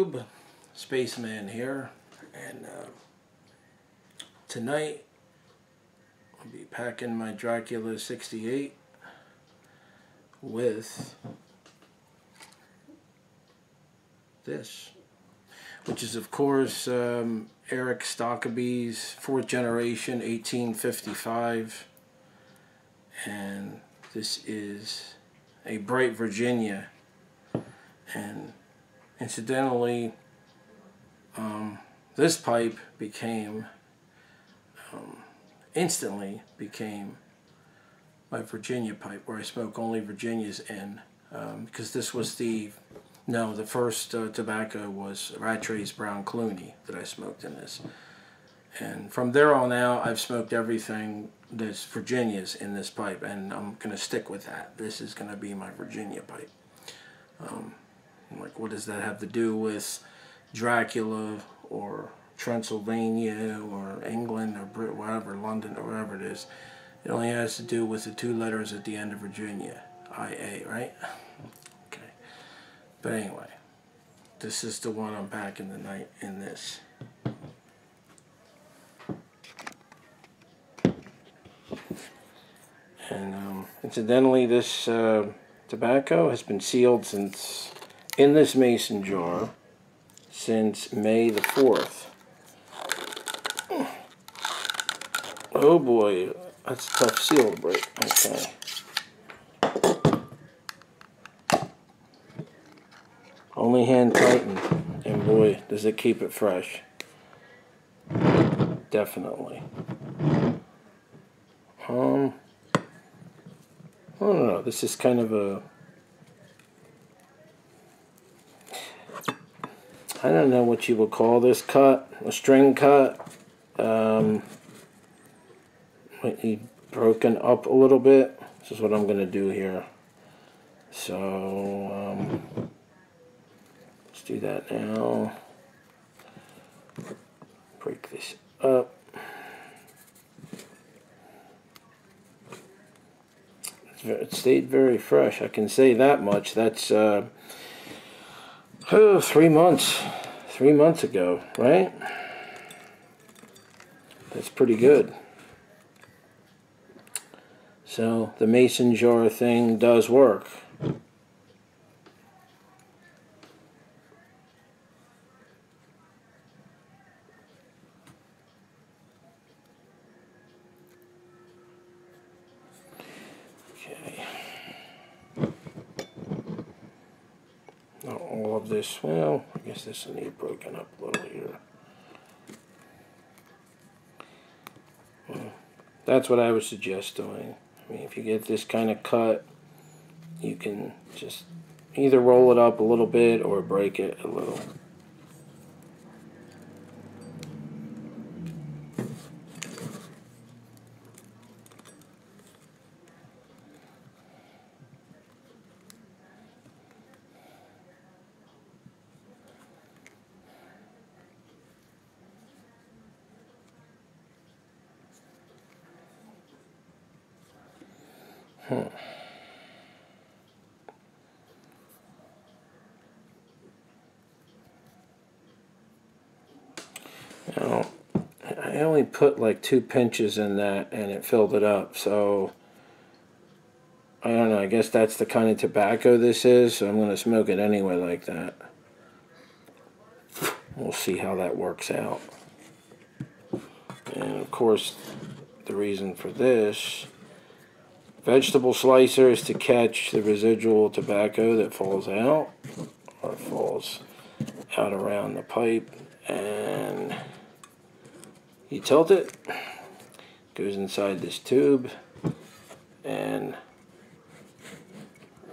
YouTube, Spaceman here, and tonight I'll be packing my Dracula 68 with this, which is of course Eric Stockaby's 4th generation 1855, and this is a Bright Virginia. And incidentally, this pipe instantly became my Virginia pipe, where I smoke only Virginias in, because this was the first tobacco was Rattray's Brown Clooney that I smoked in this. And from there on out, I've smoked everything that's Virginias in this pipe, and I'm going to stick with that. This is going to be my Virginia pipe. Like, what does that have to do with Dracula or Transylvania or England or whatever, London or whatever it is? It only has to do with the 2 letters at the end of Virginia, IA, right? Okay. But anyway, this is the one I'm packing tonight in this. And incidentally, this tobacco has been sealed in this mason jar since May the 4th. Oh boy, that's a tough seal to break. Okay. Only hand tightened, and boy, does it keep it fresh. Definitely. I don't know, this is kind of I don't know what you would call this cut, a string cut. Broken up a little bit. This is what I'm going to do here. So, let's do that now. Break this up. It stayed very fresh, I can say that much. That's 3 months. 3 months ago, right? That's pretty good. So the mason jar thing does work. Okay. Not all of this. Well, I guess this will need broken up a little here. That's what I would suggest doing. I mean, if you get this kind of cut, you can just either roll it up a little bit or break it a little. Now, I only put like 2 pinches in that and it filled it up, so I don't know, I guess that's the kind of tobacco this is, so I'm going to smoke it anyway like that. We'll see how that works out. And of course, the reason for this vegetable slicer is to catch the residual tobacco that falls out or falls out around the pipe, and you tilt it, goes inside this tube, and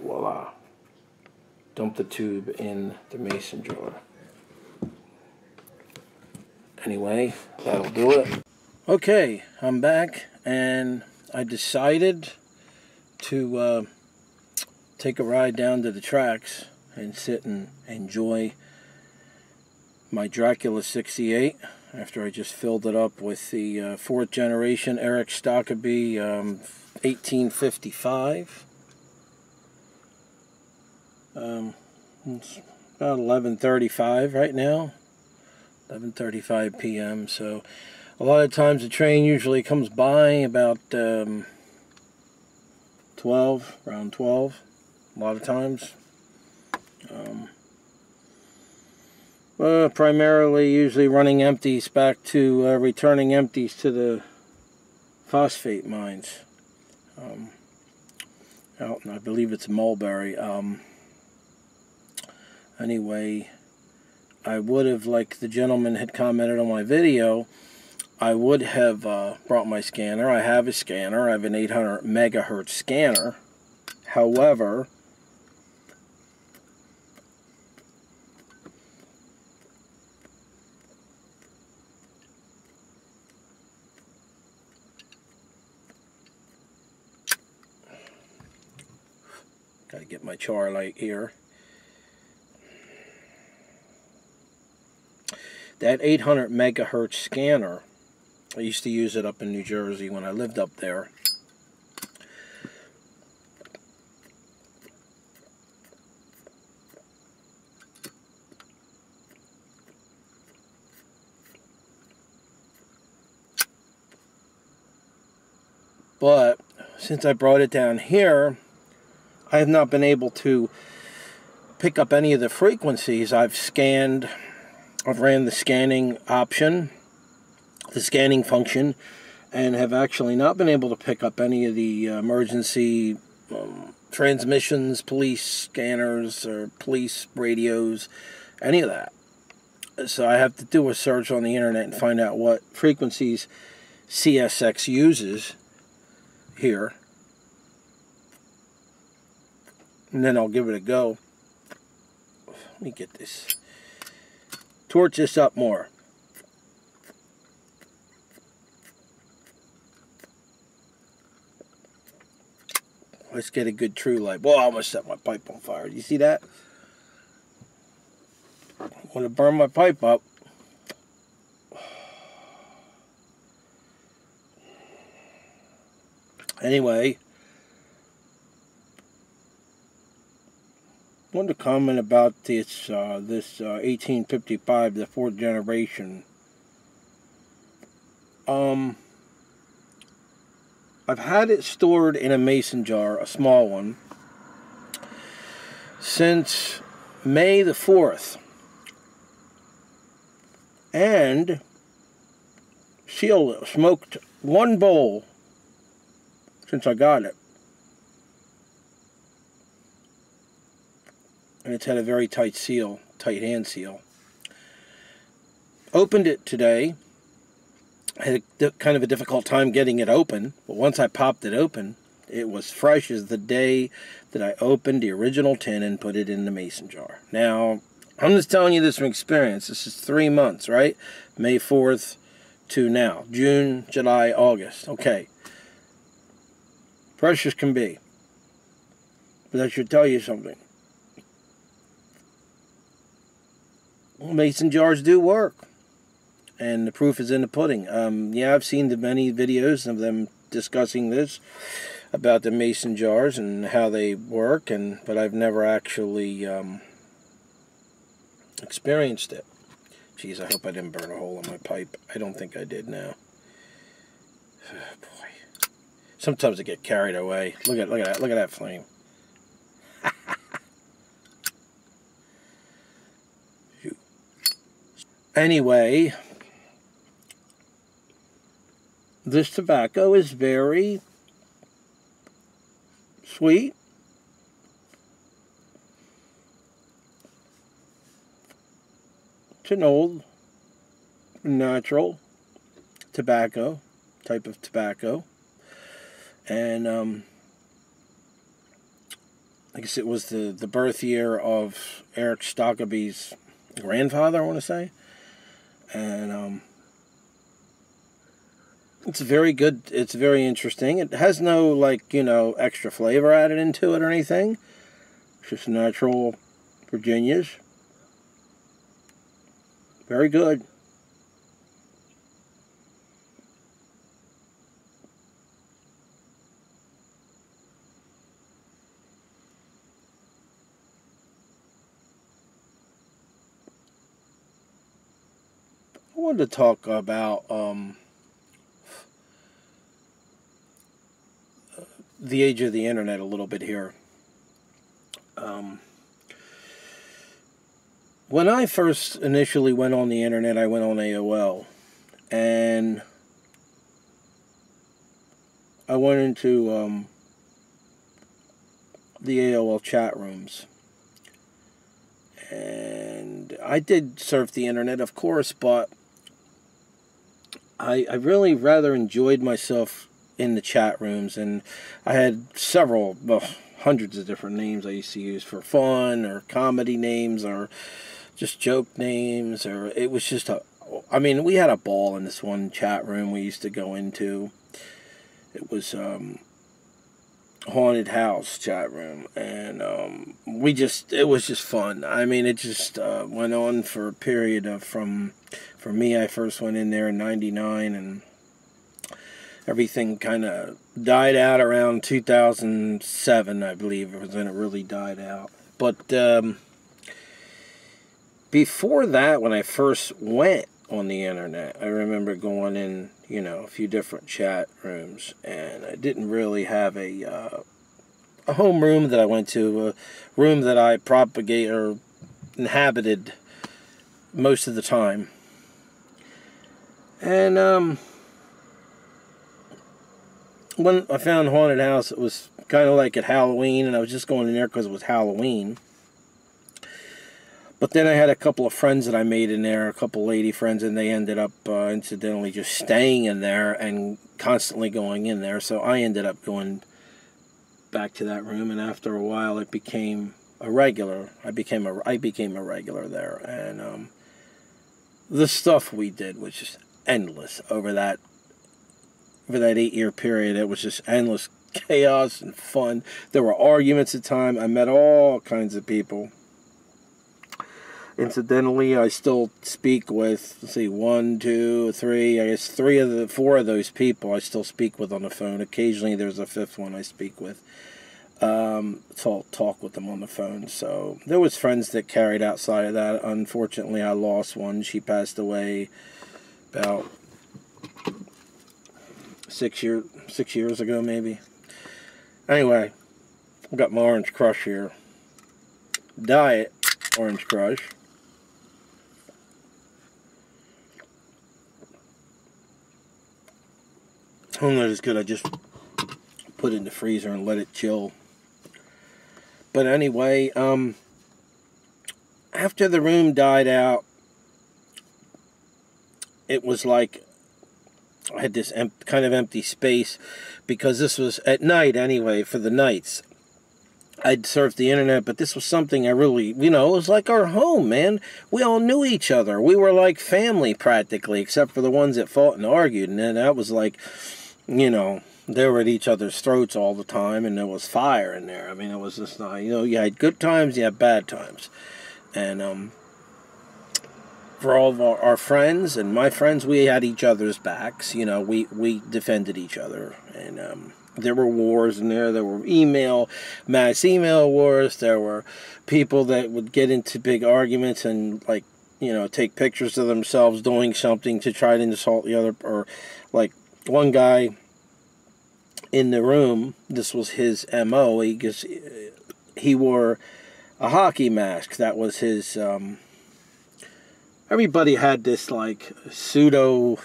voila, dump the tube in the mason jar. Anyway, that'll do it. Okay, I'm back, and I decided to take a ride down to the tracks and sit and enjoy my Dracula 68 after I just filled it up with the 4th generation Eric Stockaby 1855. about 11:35 right now. 11:35 p.m. So a lot of times the train usually comes by about 12, around 12. A lot of times. Primarily usually running empties back to, returning empties to the phosphate mines. Out, I believe it's Mulberry. Anyway, I would have, like the gentleman had commented on my video, I would have brought my scanner. I have a scanner. I have an 800 megahertz scanner. However, got to get my char light here. That 800 megahertz scanner, I used to use it up in New Jersey when I lived up there. But since I brought it down here, I have not been able to pick up any of the frequencies. I've ran the scanning option, the scanning function, and have actually not been able to pick up any of the emergency transmissions, police scanners, or police radios, any of that. So I have to do a search on the internet and find out what frequencies CSX uses here. And then I'll give it a go. Let me get this. Torch this up more. Let's get a good true light. Whoa, I almost set my pipe on fire. You see that? I want to burn my pipe up. Anyway, I wanted to comment about this 1855, the fourth generation. I've had it stored in a mason jar, a small one, since May the 4th. And smoked one bowl since I got it. And it's had a very tight seal, tight hand seal. Opened it today. I had kind of a difficult time getting it open, but once I popped it open, it was fresh as the day that I opened the original tin and put it in the mason jar. Now, I'm just telling you this from experience. This is 3 months, right? May 4th to now. June, July, August. Okay. Fresh as can be. But that should tell you something. Mason jars do work. And the proof is in the pudding. Yeah, I've seen the many videos of them discussing this, about the mason jars and how they work, but I've never actually experienced it. Jeez, I hope I didn't burn a hole in my pipe. I don't think I did now. Oh, boy. Sometimes I get carried away. Look at that flame. Anyway, this tobacco is very sweet. It's an old, natural tobacco, type of tobacco. And I guess it was the birth year of Eric Stockaby's grandfather, I want to say. And it's very good. It's very interesting. It has no, like, extra flavor added into it or anything. It's just natural Virginias. Very good. wanted to talk about the age of the internet a little bit here. When I first initially went on the internet, I went on AOL, and I went into the AOL chat rooms, and I did surf the internet, of course, but I really rather enjoyed myself in the chat rooms, and I had several, well, hundreds of different names I used to use for fun, or comedy names, or just joke names, or it was just I mean, we had a ball in this one chat room we used to go into. It was haunted house chat room, and it was just fun. I mean, it just went on for a period of for me, I first went in there in '99, and everything kind of died out around 2007, I believe, was when it really died out. But before that, when I first went on the internet, I remember going in, a few different chat rooms, and I didn't really have a home room that I went to, a room that I inhabited most of the time. And when I found Haunted House, it was kind of like at Halloween, and I was just going in there because it was Halloween. But then I had a couple of friends that I made in there, a couple lady friends, and they ended up incidentally just staying in there and constantly going in there. So I ended up going back to that room, and after a while it became a regular. I became a regular there, and the stuff we did was just endless over that 8-year period. It was just endless chaos and fun. There were arguments at times. I met all kinds of people. Incidentally, I still speak with, let's see, 1, 2, 3, I guess 4 of those people I still speak with on the phone. Occasionally there's a 5th one I speak with. So talk with them on the phone. So there was friends that carried outside of that. Unfortunately, I lost one. She passed away about 6 years ago, maybe. Anyway, I've got my Orange Crush here. Diet Orange Crush. I'm not as good. I just put it in the freezer and let it chill. But anyway, after the room died out, it was like I had this kind of empty space, because this was at night anyway, for the nights. I'd surf the internet, but this was something I really, it was like our home, man. We all knew each other. We were like family practically, except for the ones that fought and argued. And then that was like, they were at each other's throats all the time, and there was fire in there. I mean, it was just not, you had good times, you had bad times. And for all of our friends and my friends, we had each other's backs. We defended each other. And there were wars in there. There were mass email wars. There were people that would get into big arguments and, like, take pictures of themselves doing something to try to insult the other. Or, like, one guy in the room, this was his MO. He wore a hockey mask. That was his, everybody had this, like, pseudo,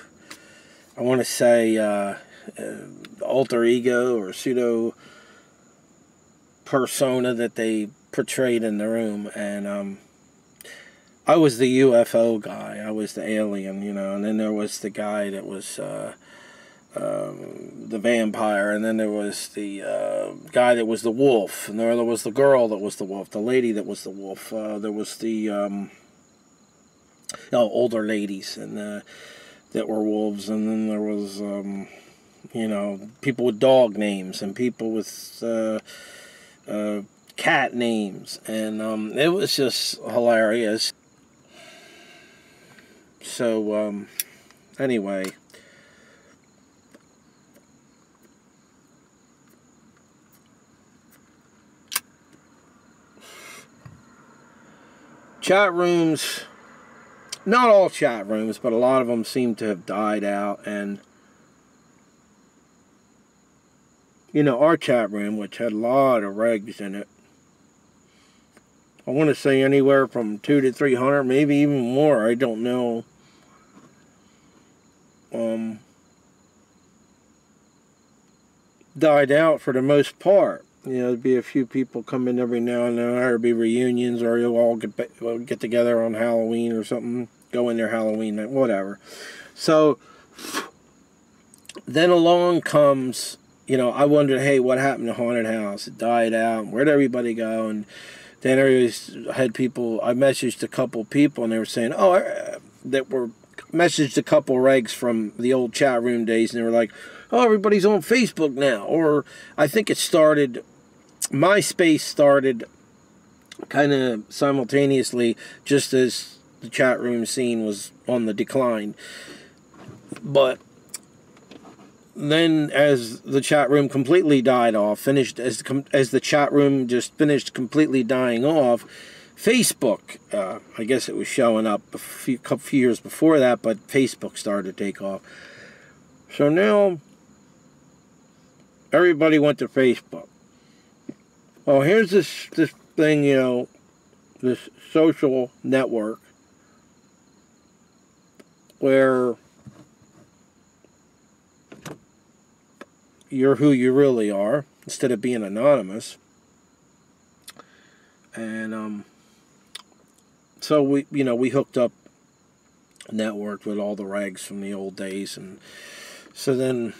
I want to say, alter ego or pseudo persona that they portrayed in the room. And I was the UFO guy. I was the alien, and then there was the guy that was the vampire, and then there was the guy that was the wolf, and there was the girl that was the wolf, the lady that was the wolf. There was the older ladies and that were wolves, and then there was people with dog names and people with cat names, and it was just hilarious. So anyway, chat rooms not all chat rooms, but a lot of them seem to have died out. And you know, our chat room, which had a lot of regs in it, I want to say anywhere from 200 to 300, maybe even more. I don't know. Died out for the most part. You know, there'd be a few people come in every now and then. There'd be reunions, or you'll all get together on Halloween or something. Go in there Halloween night, whatever. So then along comes, you know, I wondered, hey, what happened to Haunted House? It died out. Where'd everybody go? And then I had people. I messaged a couple people, and they were saying, that were messaged a couple regs from the old chat room days, and they were like, oh, everybody's on Facebook now. Or I think it started, MySpace started kind of simultaneously, just as the chat room scene was on the decline. But then as the chat room completely died off, as the chat room just finished completely dying off, Facebook, I guess it was showing up a couple years before that, but Facebook started to take off. So now everybody went to Facebook. Well, here's this thing, you know, this social network where you're who you really are instead of being anonymous. And so we hooked up, networked with all the regs from the old days, and so then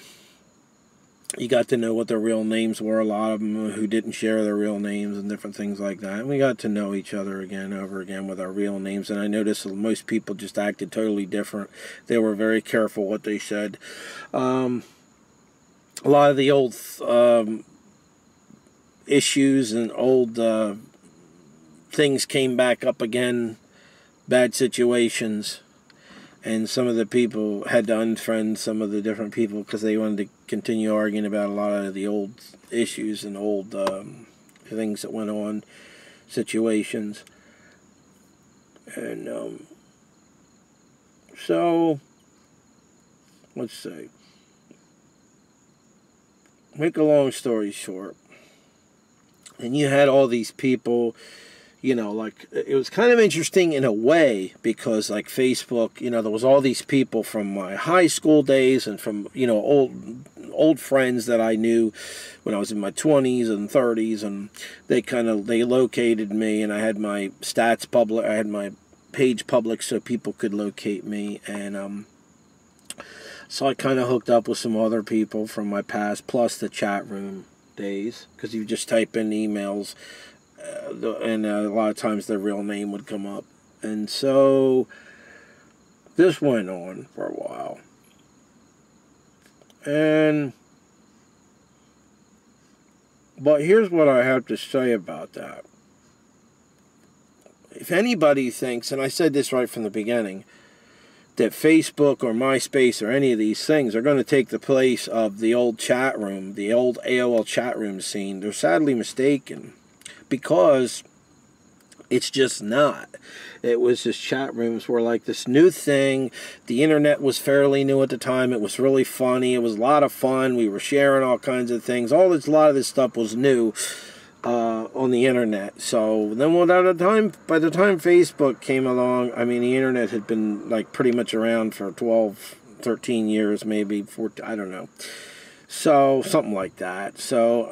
you got to know what their real names were, a lot of them who didn't share their real names and different things like that. And we got to know each other over again with our real names. And I noticed most people just acted totally different. They were very careful what they said. A lot of the old issues and old things came back up again, bad situations. And some of the people had to unfriend some of the different people because they wanted to continue arguing about a lot of the old issues and old things that went on, situations. And so, let's see. Make a long story short. And you had all these people, you know, like, it was kind of interesting in a way because, like, Facebook, you know, there was all these people from my high school days and from, you know, old friends that I knew when I was in my 20s and 30s, and they located me, and I had my stats public, I had my page public so people could locate me, and so I kind of hooked up with some other people from my past, plus the chat room days, because you just type in emails, and a lot of times their real name would come up. And so this went on for a while. But here's what I have to say about that. If anybody thinks, and I said this right from the beginning, that Facebook or MySpace or any of these things are going to take the place of the old chat room, the old AOL chat room scene, they're sadly mistaken. Because it's just not. It was just chat rooms were like this new thing. The internet was fairly new at the time. It was really funny. It was a lot of fun. We were sharing all kinds of things. A lot of this stuff was new on the internet. So then by the time Facebook came along, I mean, the internet had been like pretty much around for 12, 13 years, maybe 14, I don't know. So, something like that. So,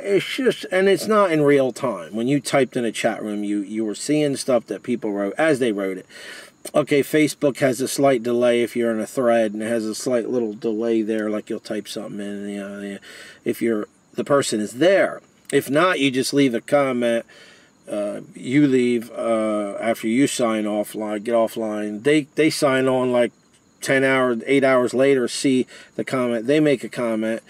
it's just, and it's not in real time. When you typed in a chat room, you were seeing stuff that people wrote as they wrote it. Okay, Facebook has a slight delay if you're in a thread, and it has a slight little delay there, like you'll type something in, you know, if the person is there. If not, you just leave a comment. You leave after you sign offline, get offline. They sign on like 8 hours later, see the comment, they make a comment,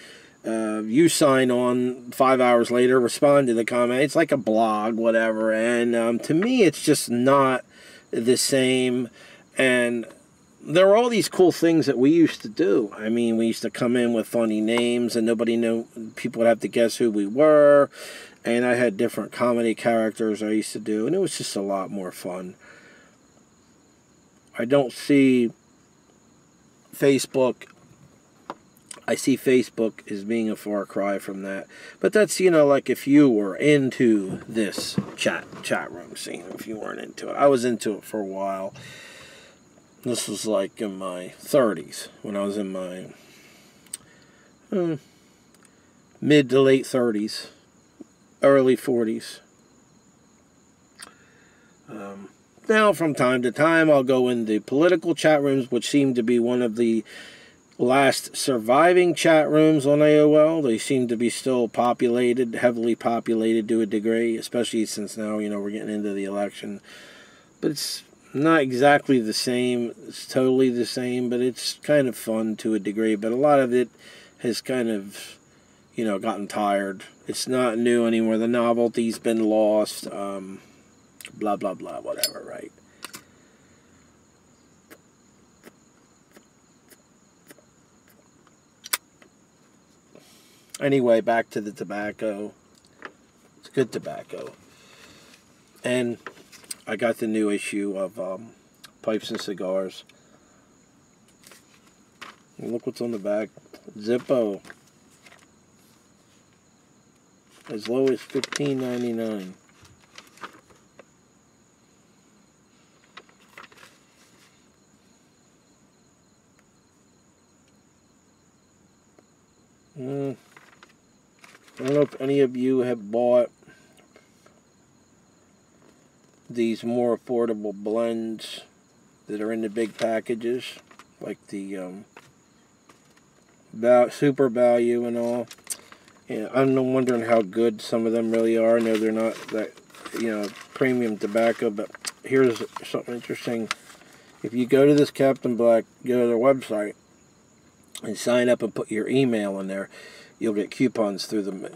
you sign on 5 hours later, respond to the comment. It's like a blog, whatever, and to me it's just not the same. And there were all these cool things that we used to do. I mean, we used to come in with funny names and nobody knew, people would have to guess who we were, and I had different comedy characters I used to do, and it was just a lot more fun. I don't see Facebook. I see Facebook as being a far cry from that. But that's, you know, like if you were into this chat room scene, if you weren't into it. I was into it for a while. This was like in my 30s, when I was in my mid to late 30s, early 40s. Now, from time to time, I'll go into political chat rooms, which seem to be one of the last surviving chat rooms on AOL. They seem to be still populated, heavily populated to a degree, especially since now, you know, we're getting into the election. But it's not exactly the same. It's totally the same, but it's kind of fun to a degree. But a lot of it has kind of, you know, gotten tired. It's not new anymore. The novelty's been lost. Blah, blah, blah, whatever, right? Anyway, back to the tobacco. It's good tobacco. And I got the new issue of Pipes and Cigars. And look what's on the back. Zippo. As low as $15.99. I don't know if any of you have bought these more affordable blends that are in the big packages, like the Super Value and all. Yeah, I'm wondering how good some of them really are. I know they're not that, you know, premium tobacco, but here's something interesting. If you go to this Captain Black, go to their website and sign up and put your email in there, you'll get coupons through them.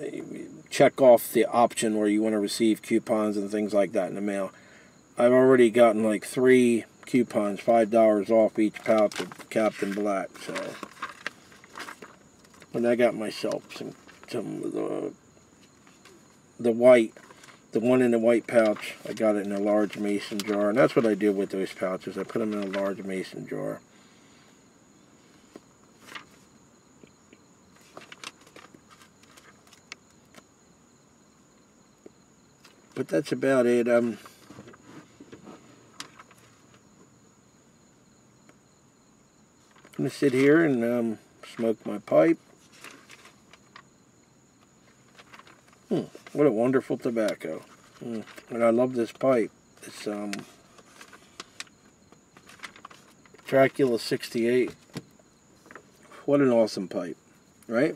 Check off the option where you want to receive coupons and things like that in the mail. I've already gotten like 3 coupons, $5 off each pouch of Captain Black. So, and I got myself some the white, the one in the white pouch. I got it in a large mason jar, and that's what I do with those pouches. I put them in a large mason jar. But that's about it. I'm going to sit here and smoke my pipe. What a wonderful tobacco. And I love this pipe. It's Dracula 68. What an awesome pipe, right?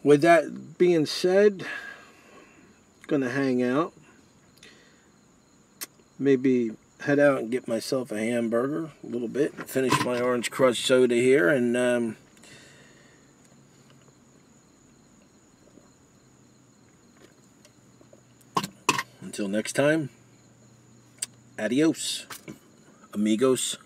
With that being said, gonna hang out, maybe head out and get myself a hamburger a little bit, finish my orange crush soda here, and until next time, adios, amigos.